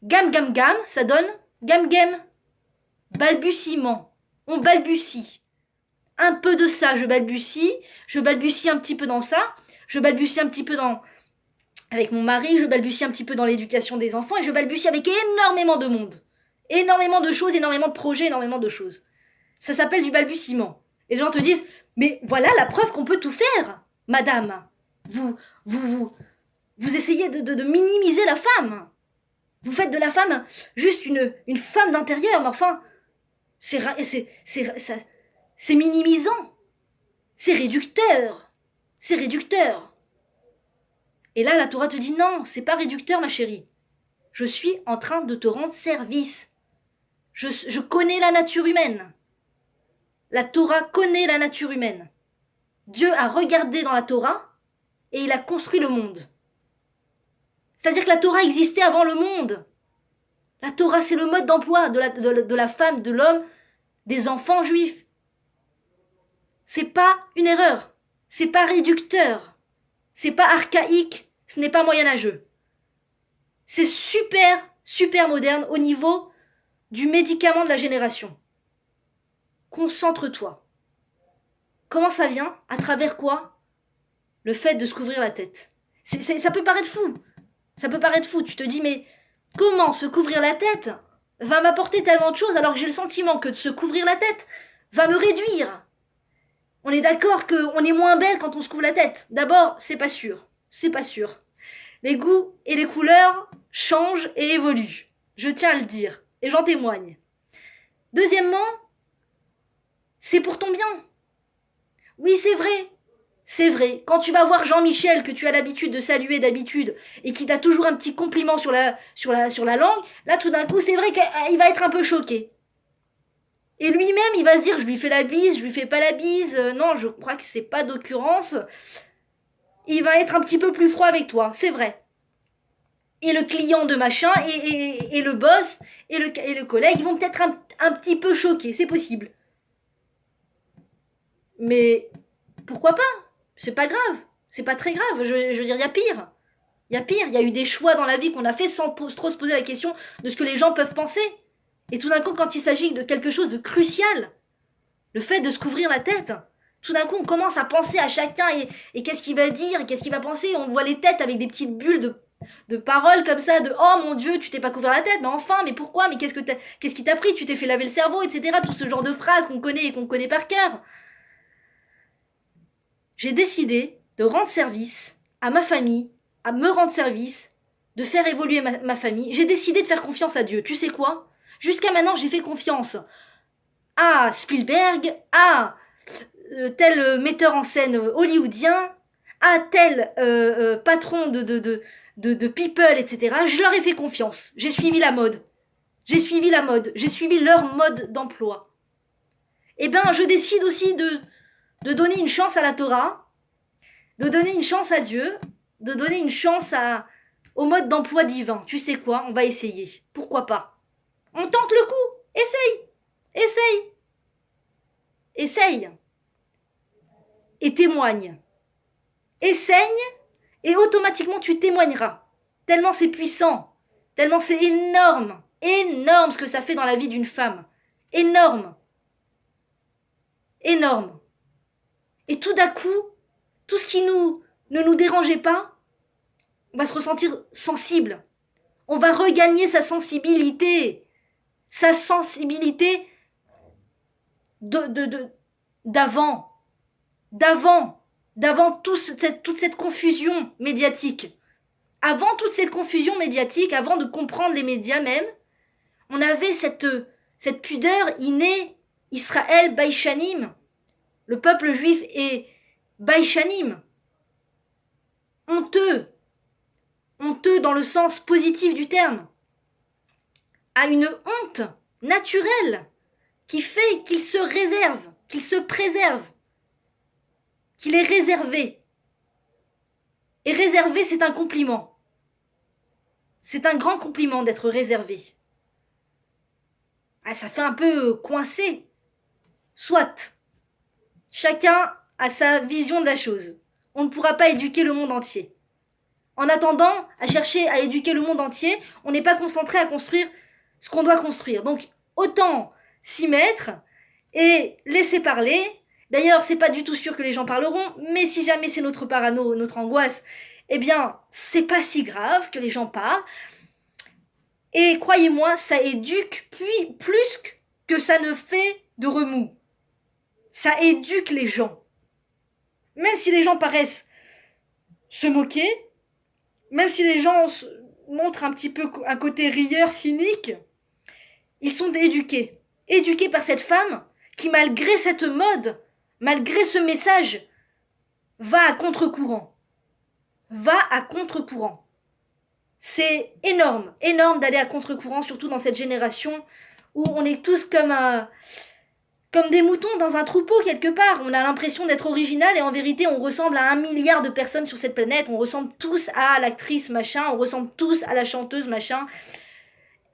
Gam, gam, gam, ça donne gam, gam. Balbutiement. On balbutie. Un peu de ça, je balbutie un petit peu dans ça, je balbutie un petit peu avec mon mari, je balbutie un petit peu dans l'éducation des enfants, et je balbutie avec énormément de monde. Énormément de choses, énormément de projets, énormément de choses. Ça s'appelle du balbutiement. Et les gens te disent, mais voilà la preuve qu'on peut tout faire, madame. Vous essayez de minimiser la femme. Vous faites de la femme juste une femme d'intérieur, mais enfin, c'est minimisant. C'est réducteur. C'est réducteur. Et là, la Torah te dit non, c'est pas réducteur, ma chérie. Je suis en train de te rendre service. Je connais la nature humaine. La Torah connaît la nature humaine. Dieu a regardé dans la Torah et il a construit le monde. C'est-à-dire que la Torah existait avant le monde. La Torah, c'est le mode d'emploi de la femme, de l'homme, des enfants juifs. C'est pas une erreur. C'est pas réducteur. C'est pas archaïque. Ce n'est pas moyenâgeux. C'est super, super moderne au niveau du médicament de la génération. Concentre-toi. Comment ça vient? À travers quoi? Le fait de se couvrir la tête. Ça peut paraître fou. Ça peut paraître fou. Tu te dis, mais comment se couvrir la tête va m'apporter tellement de choses alors que j'ai le sentiment que de se couvrir la tête va me réduire. On est d'accord qu'on est moins belle quand on se couvre la tête. D'abord, c'est pas sûr. C'est pas sûr. Les goûts et les couleurs changent et évoluent. Je tiens à le dire. Et j'en témoigne. Deuxièmement, c'est pour ton bien. Oui, c'est vrai. C'est vrai. Quand tu vas voir Jean-Michel, que tu as l'habitude de saluer d'habitude, et qui t'a toujours un petit compliment sur la langue, là, tout d'un coup, c'est vrai qu'il va être un peu choqué. Et lui-même, il va se dire, je lui fais la bise, je lui fais pas la bise, non, je crois que c'est pas d'occurrence. Il va être un petit peu plus froid avec toi, c'est vrai. Et le client de machin, et le boss, et le collègue, ils vont peut-être un petit peu choqués, c'est possible. Mais pourquoi pas? C'est pas grave, c'est pas très grave, je veux dire, il y a pire. Il y a pire, il y a eu des choix dans la vie qu'on a fait sans trop se poser la question de ce que les gens peuvent penser. Et tout d'un coup, quand il s'agit de quelque chose de crucial, le fait de se couvrir la tête, tout d'un coup, on commence à penser à chacun et qu'est-ce qu'il va dire, et qu'est-ce qu'il va penser. On voit les têtes avec des petites bulles de paroles comme ça, de oh mon Dieu, tu t'es pas couvert la tête, mais enfin, mais pourquoi, mais qu'est-ce qui t'a pris, tu t'es fait laver le cerveau, etc. Tout ce genre de phrases qu'on connaît et qu'on connaît par cœur. J'ai décidé de rendre service à ma famille, à me rendre service, de faire évoluer ma famille. J'ai décidé de faire confiance à Dieu. Tu sais quoi? Jusqu'à maintenant, j'ai fait confiance à Spielberg, à tel metteur en scène hollywoodien, à tel patron de people, etc. Je leur ai fait confiance. J'ai suivi la mode. J'ai suivi la mode. J'ai suivi leur mode d'emploi. Eh ben, je décide aussi de donner une chance à la Torah, de donner une chance à Dieu, de donner une chance au mode d'emploi divin. Tu sais quoi? On va essayer. Pourquoi pas? On tente le coup. Essaye. Essaye. Essaye. Et témoigne. Essaye et automatiquement tu témoigneras. Tellement c'est puissant. Tellement c'est énorme. Énorme ce que ça fait dans la vie d'une femme. Énorme. Énorme. Et tout d'un coup, tout ce qui ne nous dérangeait pas, on va se ressentir sensible. On va regagner sa sensibilité. Sa sensibilité d'avant. D'avant toute cette confusion médiatique. Avant toute cette confusion médiatique, avant de comprendre les médias même, on avait cette pudeur innée. Israël Baïchanim. Le peuple juif est Baïchanim. Honteux. Honteux dans le sens positif du terme. A une honte naturelle qui fait qu'il se réserve, qu'il se préserve, qu'il est réservé. Et réservé, c'est un compliment. C'est un grand compliment d'être réservé. Ah, ça fait un peu coincé. Soit. Chacun a sa vision de la chose. On ne pourra pas éduquer le monde entier. En attendant, à chercher à éduquer le monde entier, on n'est pas concentré à construire ce qu'on doit construire. Donc, autant s'y mettre et laisser parler. D'ailleurs, c'est pas du tout sûr que les gens parleront, mais si jamais c'est notre parano, notre angoisse, eh bien, c'est pas si grave que les gens parlent. Et croyez-moi, ça éduque plus que ça ne fait de remous. Ça éduque les gens. Même si les gens paraissent se moquer, même si les gens montrent un petit peu un côté rieur, cynique, ils sont éduqués. Éduqués par cette femme qui, malgré cette mode, malgré ce message, va à contre-courant. Va à contre-courant. C'est énorme, énorme d'aller à contre-courant, surtout dans cette génération où on est tous comme des moutons dans un troupeau quelque part. On a l'impression d'être original et en vérité on ressemble à 1 milliard de personnes sur cette planète. On ressemble tous à l'actrice machin, on ressemble tous à la chanteuse machin.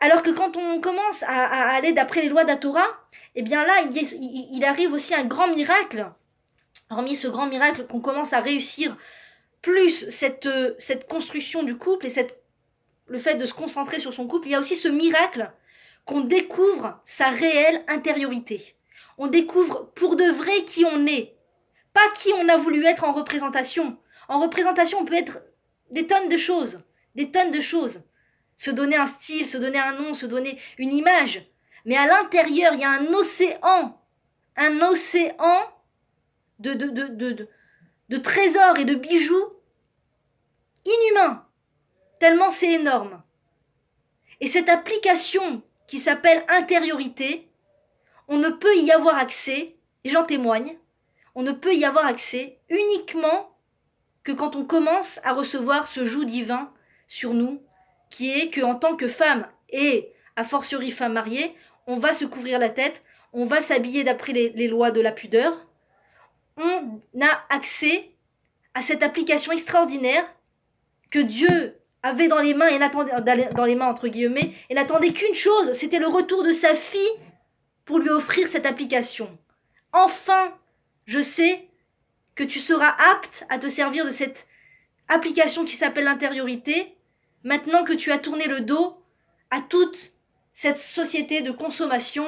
Alors que quand on commence à aller d'après les lois de la Torah, eh bien là il arrive aussi un grand miracle. Hormis ce grand miracle qu'on commence à réussir plus cette construction du couple et cette le fait de se concentrer sur son couple, il y a aussi ce miracle qu'on découvre sa réelle intériorité. On découvre pour de vrai qui on est, pas qui on a voulu être en représentation. En représentation, on peut être des tonnes de choses, des tonnes de choses. Se donner un style, se donner un nom, se donner une image. Mais à l'intérieur, il y a un océan de trésors et de bijoux inhumains, tellement c'est énorme. Et cette application qui s'appelle intériorité, on ne peut y avoir accès, et j'en témoigne, on ne peut y avoir accès uniquement que quand on commence à recevoir ce joug divin sur nous, qui est qu'en tant que femme, et a fortiori femme mariée, on va se couvrir la tête, on va s'habiller d'après les lois de la pudeur, on a accès à cette application extraordinaire que Dieu avait dans les mains, et dans les mains entre guillemets, et n'attendait qu'une chose, c'était le retour de sa fille pour lui offrir cette application. Enfin, je sais que tu seras apte à te servir de cette application qui s'appelle l'intériorité, maintenant que tu as tourné le dos à toute cette société de consommation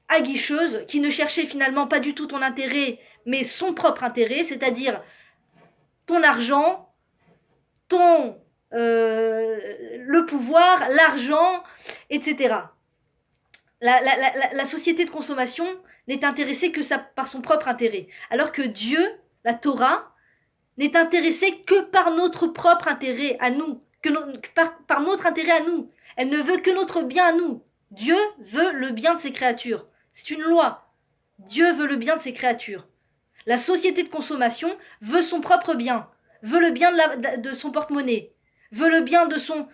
aguicheuse qui ne cherchait finalement pas du tout ton intérêt, mais son propre intérêt, c'est-à-dire ton argent, le pouvoir, l'argent, etc. La société de consommation n'est intéressée que par son propre intérêt, alors que Dieu, la Torah, n'est intéressée que par notre propre intérêt à nous, par notre intérêt à nous. Elle ne veut que notre bien à nous. Dieu veut le bien de ses créatures. C'est une loi. Dieu veut le bien de ses créatures. La société de consommation veut son propre bien, veut le bien de son porte-monnaie, veut le bien de son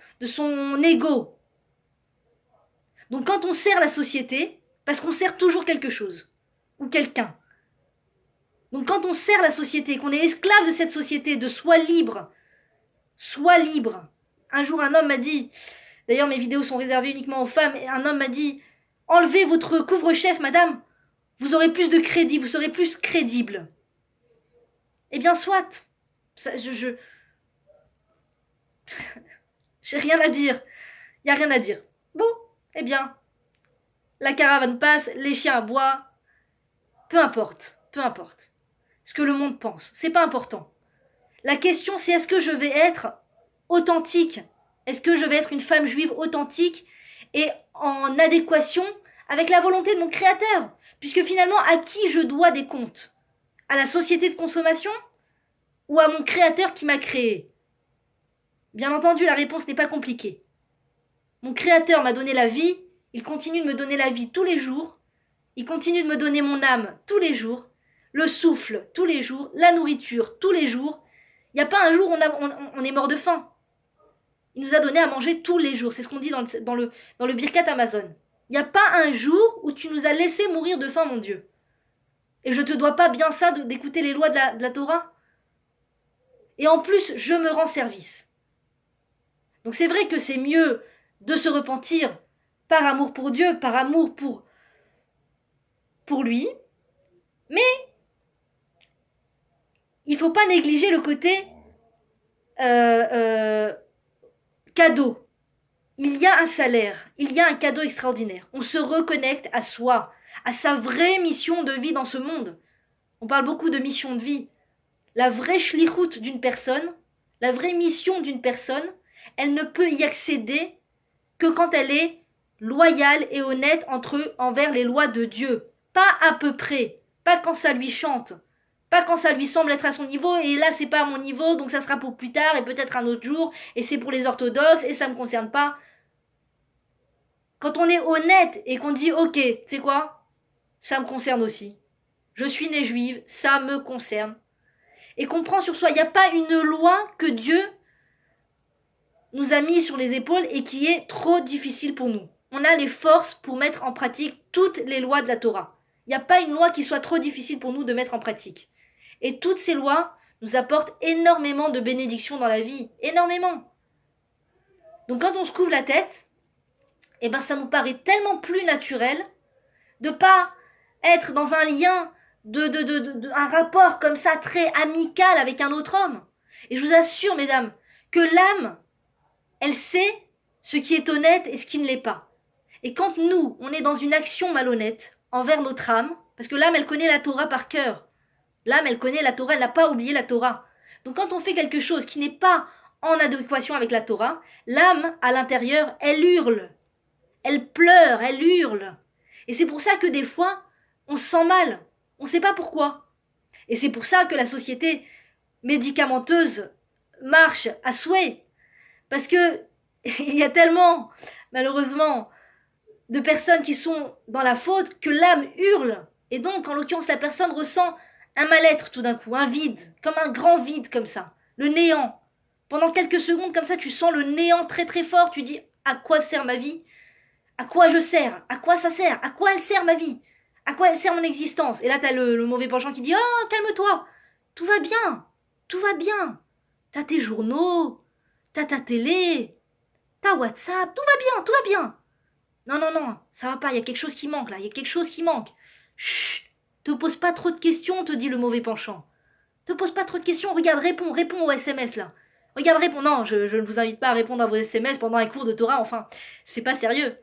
ego. Donc quand on sert la société, parce qu'on sert toujours quelque chose, ou quelqu'un. Donc quand on sert la société, qu'on est esclave de cette société, de sois libre. Un jour un homme m'a dit, d'ailleurs mes vidéos sont réservées uniquement aux femmes, et un homme m'a dit, enlevez votre couvre-chef madame, vous aurez plus de crédit, vous serez plus crédible. Eh bien soit, j'ai rien à dire, il n'y a rien à dire. Bon, eh bien, la caravane passe, les chiens aboient, peu importe. Ce que le monde pense, c'est pas important. La question c'est est-ce que je vais être authentique? Est-ce que je vais être une femme juive authentique et en adéquation avec la volonté de mon créateur? Puisque finalement, à qui je dois des comptes? À la société de consommation ou à mon créateur qui m'a créé? Bien entendu, la réponse n'est pas compliquée. Mon créateur m'a donné la vie, il continue de me donner la vie tous les jours, il continue de me donner mon âme tous les jours, le souffle tous les jours, la nourriture tous les jours. Il n'y a pas un jour où on est mort de faim. Il nous a donné à manger tous les jours. C'est ce qu'on dit dans le Birkat Amazon. Il n'y a pas un jour où tu nous as laissé mourir de faim, mon Dieu. Et je te dois pas bien ça d'écouter les lois de la Torah. Et en plus, je me rends service. Donc c'est vrai que c'est mieux de se repentir par amour pour Dieu, par amour pour lui. Mais il ne faut pas négliger le côté cadeau. Il y a un salaire, il y a un cadeau extraordinaire. On se reconnecte à soi, à sa vraie mission de vie dans ce monde. On parle beaucoup de mission de vie. La vraie shlichut d'une personne, la vraie mission d'une personne, elle ne peut y accéder que quand elle est loyale et honnête envers les lois de Dieu. Pas à peu près, pas quand ça lui chante, pas quand ça lui semble être à son niveau, et là c'est pas à mon niveau, donc ça sera pour plus tard, et peut-être un autre jour, et c'est pour les orthodoxes, et ça me concerne pas. Quand on est honnête et qu'on dit ok, tu sais quoi, ça me concerne aussi. Je suis née juive, ça me concerne. Et qu'on prend sur soi, il n'y a pas une loi que Dieu nous a mis sur les épaules et qui est trop difficile pour nous. On a les forces pour mettre en pratique toutes les lois de la Torah. Il n'y a pas une loi qui soit trop difficile pour nous de mettre en pratique. Et toutes ces lois nous apportent énormément de bénédictions dans la vie. Énormément. Donc quand on se couvre la tête, eh ben ça nous paraît tellement plus naturel de pas être dans un lien, un rapport comme ça très amical avec un autre homme. Et je vous assure, mesdames, que l'âme, elle sait ce qui est honnête et ce qui ne l'est pas. Et quand nous, on est dans une action malhonnête envers notre âme, parce que l'âme, elle connaît la Torah par cœur. L'âme, elle connaît la Torah, elle n'a pas oublié la Torah. Donc quand on fait quelque chose qui n'est pas en adéquation avec la Torah, l'âme, à l'intérieur, elle hurle. Elle pleure, elle hurle. Et c'est pour ça que des fois, on se sent mal. On ne sait pas pourquoi. Et c'est pour ça que la société médicamenteuse marche à souhait. Parce que il y a tellement, malheureusement, de personnes qui sont dans la faute que l'âme hurle. Et donc, en l'occurrence, la personne ressent un mal-être tout d'un coup, un vide, comme un grand vide comme ça, le néant. Pendant quelques secondes comme ça, tu sens le néant très très fort, tu dis à quoi sert ma vie? À quoi je sers? À quoi ça sert? À quoi elle sert ma vie? À quoi elle sert mon existence? Et là, t'as le mauvais penchant qui dit oh, calme-toi, tout va bien, tout va bien. T'as tes journaux, t'as ta télé, t'as WhatsApp, tout va bien, tout va bien. Non, non, non, ça va pas, il y a quelque chose qui manque là, il y a quelque chose qui manque. Chut, te pose pas trop de questions, te dit le mauvais penchant. Te pose pas trop de questions, regarde, réponds aux SMS là. Regarde, réponds, non, je ne vous invite pas à répondre à vos SMS pendant un cours de Torah, enfin, c'est pas sérieux.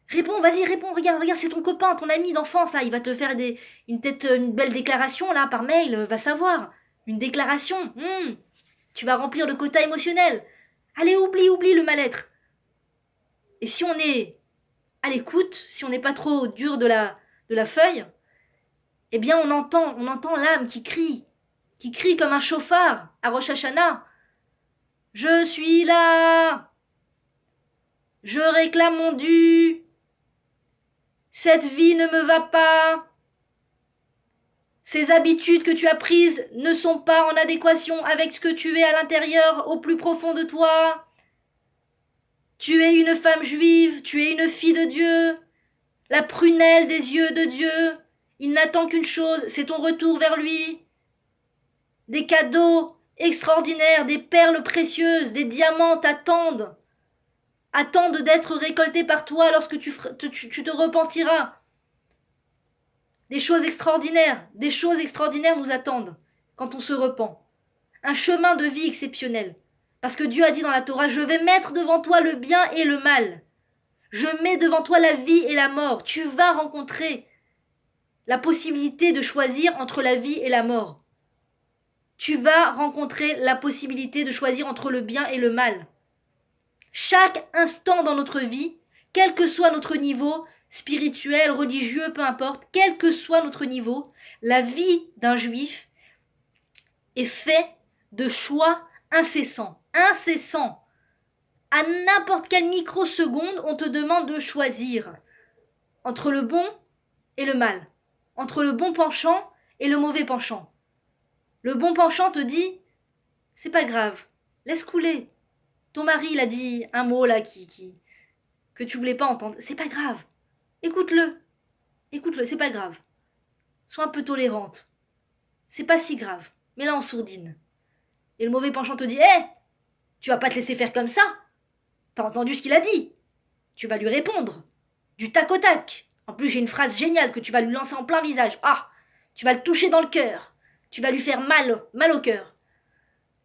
Réponds, vas-y, réponds, regarde, c'est ton copain, ton ami d'enfance là, il va te faire une belle déclaration là, par mail, va savoir. Une déclaration, tu vas remplir le quota émotionnel. Allez, oublie le mal-être. Et si on est à l'écoute, si on n'est pas trop dur de la feuille, eh bien on entend l'âme qui crie comme un chauffard à Rosh Hashanah. Je suis là, je réclame mon dû, cette vie ne me va pas, ces habitudes que tu as prises ne sont pas en adéquation avec ce que tu es à l'intérieur, au plus profond de toi. Tu es une femme juive, tu es une fille de Dieu, la prunelle des yeux de Dieu. Il n'attend qu'une chose, c'est ton retour vers lui. Des cadeaux extraordinaires, des perles précieuses, des diamants t'attendent. Attendent d'être récoltés par toi lorsque tu te repentiras. Des choses extraordinaires nous attendent quand on se repent. Un chemin de vie exceptionnel. Parce que Dieu a dit dans la Torah, je vais mettre devant toi le bien et le mal. Je mets devant toi la vie et la mort. Tu vas rencontrer la possibilité de choisir entre la vie et la mort. Tu vas rencontrer la possibilité de choisir entre le bien et le mal. Chaque instant dans notre vie, quel que soit notre niveau, spirituel, religieux, peu importe, quel que soit notre niveau, la vie d'un juif est faite de choix incessants. Incessants. À n'importe quelle microseconde, on te demande de choisir entre le bon et le mal, entre le bon penchant et le mauvais penchant. Le bon penchant te dit, c'est pas grave, laisse couler. Ton mari, il a dit un mot là que tu voulais pas entendre. C'est pas grave. Écoute-le, c'est pas grave. Sois un peu tolérante. C'est pas si grave. Mets-la en sourdine. Et le mauvais penchant te dit, tu vas pas te laisser faire comme ça. T'as entendu ce qu'il a dit? Tu vas lui répondre. Du tac au tac. En plus, j'ai une phrase géniale que tu vas lui lancer en plein visage. Ah, tu vas le toucher dans le cœur. Tu vas lui faire mal au cœur.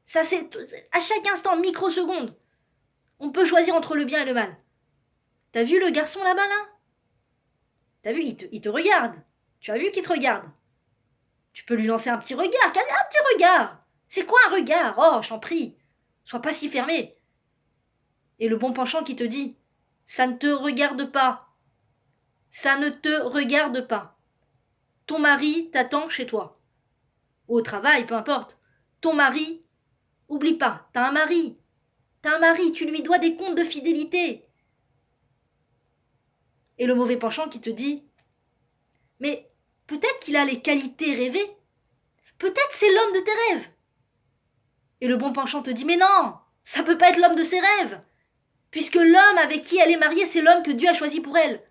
Ça, c'est à chaque instant, microseconde. On peut choisir entre le bien et le mal. T'as vu le garçon là-bas, là? T'as vu, il te regarde. Tu as vu qu'il te regarde. Tu peux lui lancer un petit regard. Un petit regard. C'est quoi un regard? Oh, je t'en prie. Sois pas si fermé. Et le bon penchant qui te dit, ça ne te regarde pas. Ça ne te regarde pas. Ton mari t'attend chez toi. Au travail, peu importe. Ton mari, oublie pas, t'as un mari. T'as un mari, tu lui dois des comptes de fidélité. Et le mauvais penchant qui te dit, mais peut-être qu'il a les qualités rêvées. Peut-être c'est l'homme de tes rêves. Et le bon penchant te dit, mais non, ça peut pas être l'homme de ses rêves. Puisque l'homme avec qui elle est mariée, c'est l'homme que Dieu a choisi pour elle.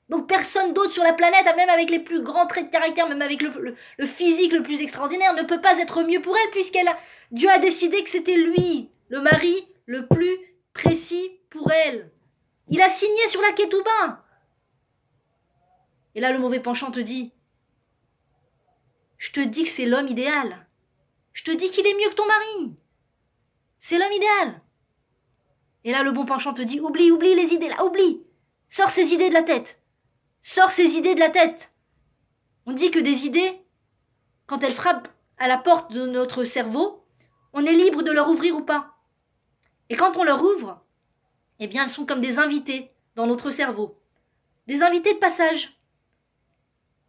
Donc personne d'autre sur la planète, même avec les plus grands traits de caractère, même avec le physique le plus extraordinaire, ne peut pas être mieux pour elle, Dieu a décidé que c'était lui, le mari le plus précis pour elle. Il a signé sur la Ketouba. Et là, le mauvais penchant te dit, je te dis que c'est l'homme idéal. Je te dis qu'il est mieux que ton mari. C'est l'homme idéal. Et là, le bon penchant te dit, oublie les idées là, oublie. Sors ces idées de la tête. Sors ces idées de la tête. On dit que des idées, quand elles frappent à la porte de notre cerveau, on est libre de leur ouvrir ou pas. Et quand on leur ouvre, eh bien, elles sont comme des invités dans notre cerveau. Des invités de passage.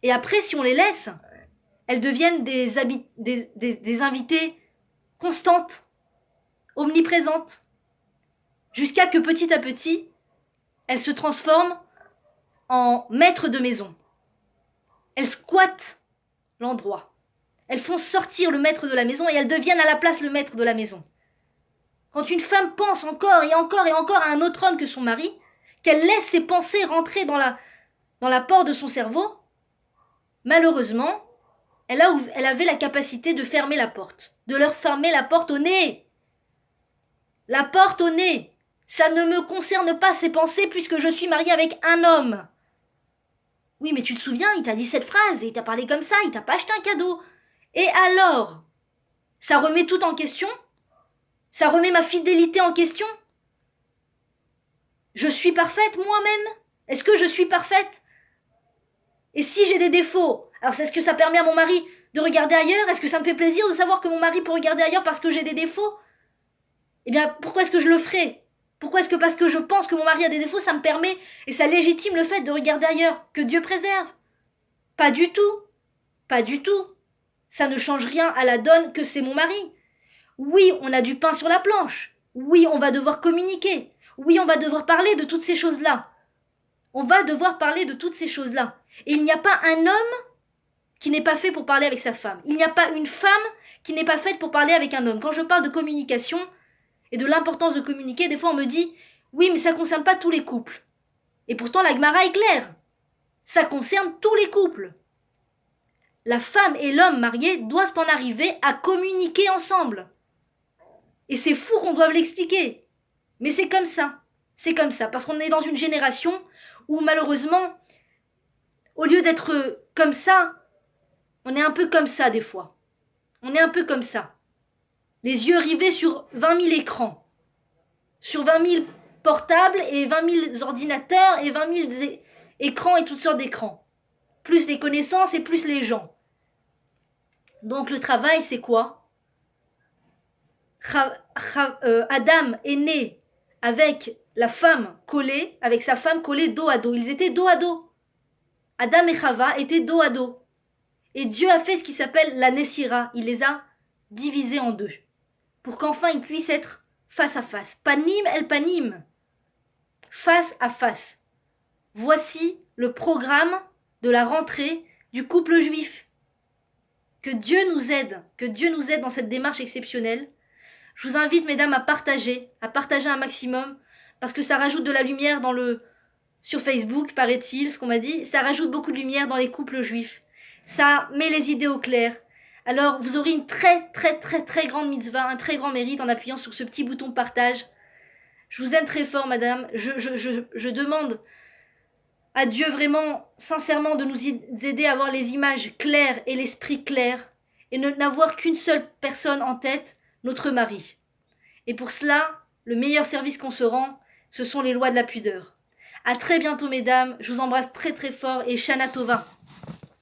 Et après, si on les laisse, elles deviennent des invités constantes, omniprésentes, jusqu'à que petit à petit, elles se transforment en maîtres de maison. Elles squattent l'endroit. Elles font sortir le maître de la maison et elles deviennent à la place le maître de la maison. Quand une femme pense encore et encore et encore à un autre homme que son mari, qu'elle laisse ses pensées rentrer dans la porte de son cerveau, malheureusement, elle avait la capacité de fermer la porte, de leur fermer la porte au nez. La porte au nez. Ça ne me concerne pas ces pensées puisque je suis mariée avec un homme. Oui, mais tu te souviens, il t'a dit cette phrase et il t'a parlé comme ça, il t'a pas acheté un cadeau. Et alors? Ça remet tout en question? Ça remet ma fidélité en question? Je suis parfaite moi-même? Est-ce que je suis parfaite? Et si j'ai des défauts, alors est-ce que ça permet à mon mari de regarder ailleurs? Est-ce que ça me fait plaisir de savoir que mon mari peut regarder ailleurs parce que j'ai des défauts? Eh bien, pourquoi est-ce que je le ferai? Pourquoi est-ce que parce que je pense que mon mari a des défauts, ça me permet et ça légitime le fait de regarder ailleurs? Que Dieu préserve. Pas du tout. Pas du tout. Ça ne change rien à la donne que c'est mon mari. Oui, on a du pain sur la planche. Oui, on va devoir communiquer. Oui, on va devoir parler de toutes ces choses-là. On va devoir parler de toutes ces choses-là. Et il n'y a pas un homme qui n'est pas fait pour parler avec sa femme. Il n'y a pas une femme qui n'est pas faite pour parler avec un homme. Quand je parle de communication et de l'importance de communiquer, des fois on me dit « Oui, mais ça ne concerne pas tous les couples. » Et pourtant la Gemara est claire. Ça concerne tous les couples. La femme et l'homme mariés doivent en arriver à communiquer ensemble. Et c'est fou qu'on doive l'expliquer. Mais c'est comme ça. C'est comme ça. Parce qu'on est dans une génération où malheureusement, au lieu d'être comme ça, on est un peu comme ça des fois. On est un peu comme ça. Les yeux rivés sur 20 000 écrans. Sur 20 000 portables et 20 000 ordinateurs et 20 000 écrans et toutes sortes d'écrans. Plus les connaissances et plus les gens. Donc le travail, c'est quoi? Adam est né avec la femme collée, avec sa femme collée dos à dos. Ils étaient dos à dos. Adam et Chava étaient dos à dos. Et Dieu a fait ce qui s'appelle la Nessira. Il les a divisés en deux. Pour qu'enfin ils puissent être face à face. Panim el panim. Face à face. Voici le programme de la rentrée du couple juif. Que Dieu nous aide dans cette démarche exceptionnelle. Je vous invite, mesdames, à partager un maximum, parce que ça rajoute de la lumière sur Facebook, paraît-il, ce qu'on m'a dit, ça rajoute beaucoup de lumière dans les couples juifs. Ça met les idées au clair. Alors, vous aurez une très, très, très, très grande mitzvah, un très grand mérite en appuyant sur ce petit bouton partage. Je vous aime très fort, madame. Je demande à Dieu vraiment, sincèrement, de nous aider à avoir les images claires et l'esprit clair, et ne n'avoir qu'une seule personne en tête, notre mari. Et pour cela, le meilleur service qu'on se rend, ce sont les lois de la pudeur. À très bientôt, mesdames. Je vous embrasse très très fort et Shana Tova.